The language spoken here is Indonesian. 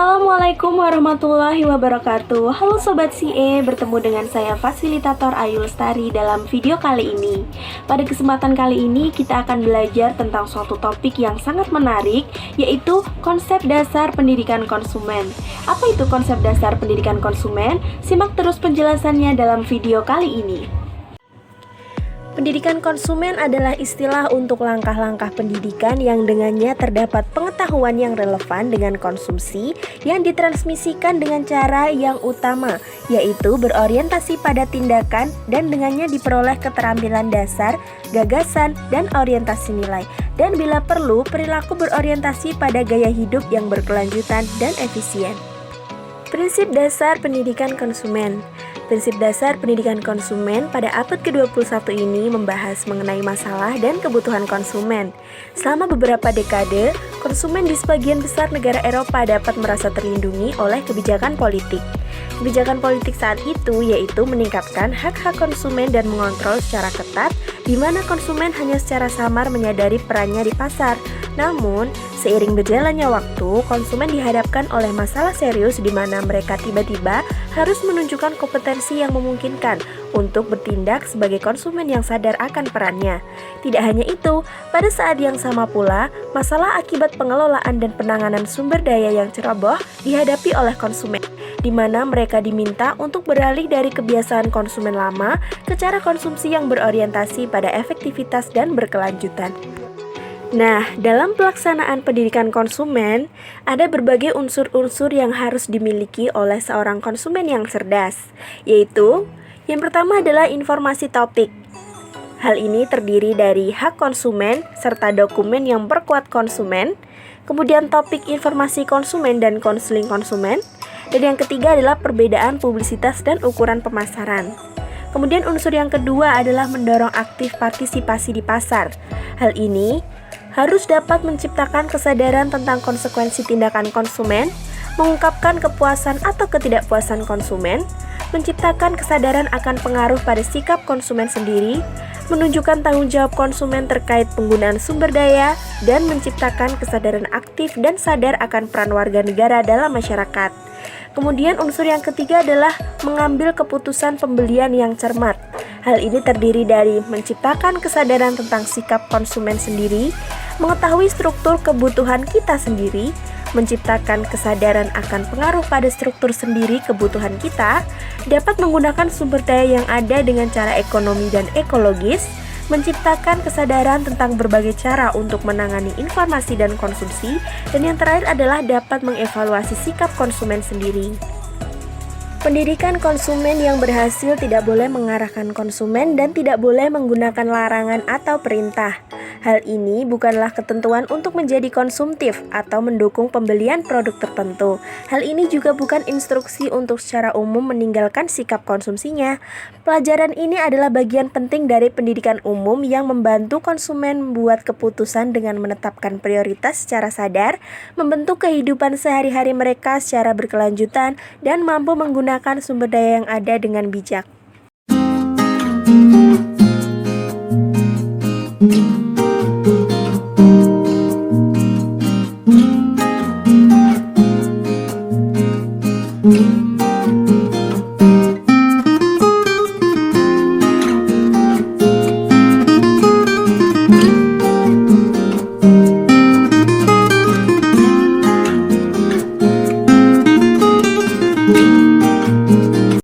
Assalamualaikum warahmatullahi wabarakatuh. Halo Sobat CE, bertemu dengan saya Fasilitator Ayu Lestari dalam video kali ini. Pada kesempatan kali ini kita akan belajar tentang suatu topik yang sangat menarik, yaitu konsep dasar pendidikan konsumen. Apa itu konsep dasar pendidikan konsumen? Simak terus penjelasannya dalam video kali ini. Pendidikan konsumen adalah istilah untuk langkah-langkah pendidikan yang dengannya terdapat pengetahuan yang relevan dengan konsumsi yang ditransmisikan dengan cara yang utama, yaitu berorientasi pada tindakan dan dengannya diperoleh keterampilan dasar, gagasan, dan orientasi nilai. Dan bila perlu, perilaku berorientasi pada gaya hidup yang berkelanjutan dan efisien. Prinsip dasar pendidikan konsumen. Prinsip dasar pendidikan konsumen pada abad ke-21 ini membahas mengenai masalah dan kebutuhan konsumen. Selama beberapa dekade, konsumen di sebagian besar negara Eropa dapat merasa terlindungi oleh kebijakan politik. Kebijakan politik saat itu yaitu meningkatkan hak-hak konsumen dan mengontrol secara ketat, di mana konsumen hanya secara samar menyadari perannya di pasar. Namun, seiring berjalannya waktu, konsumen dihadapkan oleh masalah serius di mana mereka tiba-tiba harus menunjukkan kompetensi yang memungkinkan untuk bertindak sebagai konsumen yang sadar akan perannya. Tidak hanya itu, pada saat yang sama pula, masalah akibat pengelolaan dan penanganan sumber daya yang ceroboh dihadapi oleh konsumen, di mana mereka diminta untuk beralih dari kebiasaan konsumen lama ke cara konsumsi yang berorientasi pada efektivitas dan berkelanjutan. Nah, dalam pelaksanaan pendidikan konsumen, ada berbagai unsur-unsur yang harus dimiliki oleh seorang konsumen yang cerdas, yaitu yang pertama adalah informasi topik. Hal ini terdiri dari hak konsumen serta dokumen yang perkuat konsumen, kemudian topik informasi konsumen dan konseling konsumen, dan yang ketiga adalah perbedaan publisitas dan ukuran pemasaran. Kemudian unsur yang kedua adalah mendorong aktif partisipasi di pasar. Hal ini harus dapat menciptakan kesadaran tentang konsekuensi tindakan konsumen, mengungkapkan kepuasan atau ketidakpuasan konsumen, menciptakan kesadaran akan pengaruh pada sikap konsumen sendiri, menunjukkan tanggung jawab konsumen terkait penggunaan sumber daya, dan menciptakan kesadaran aktif dan sadar akan peran warga negara dalam masyarakat. Kemudian unsur yang ketiga adalah mengambil keputusan pembelian yang cermat. Hal ini terdiri dari menciptakan kesadaran tentang sikap konsumen sendiri, mengetahui struktur kebutuhan kita sendiri, menciptakan kesadaran akan pengaruh pada struktur sendiri kebutuhan kita, dapat menggunakan sumber daya yang ada dengan cara ekonomi dan ekologis, menciptakan kesadaran tentang berbagai cara untuk menangani informasi dan konsumsi, dan yang terakhir adalah dapat mengevaluasi sikap konsumen sendiri. Pendidikan konsumen yang berhasil tidak boleh mengarahkan konsumen dan tidak boleh menggunakan larangan atau perintah. Hal ini bukanlah ketentuan untuk menjadi konsumtif atau mendukung pembelian produk tertentu. Hal ini juga bukan instruksi untuk secara umum meninggalkan sikap konsumsinya. Pelajaran ini adalah bagian penting dari pendidikan umum yang membantu konsumen membuat keputusan dengan menetapkan prioritas secara sadar, membentuk kehidupan sehari-hari mereka secara berkelanjutan, dan mampu menggunakan sumber daya yang ada dengan bijak.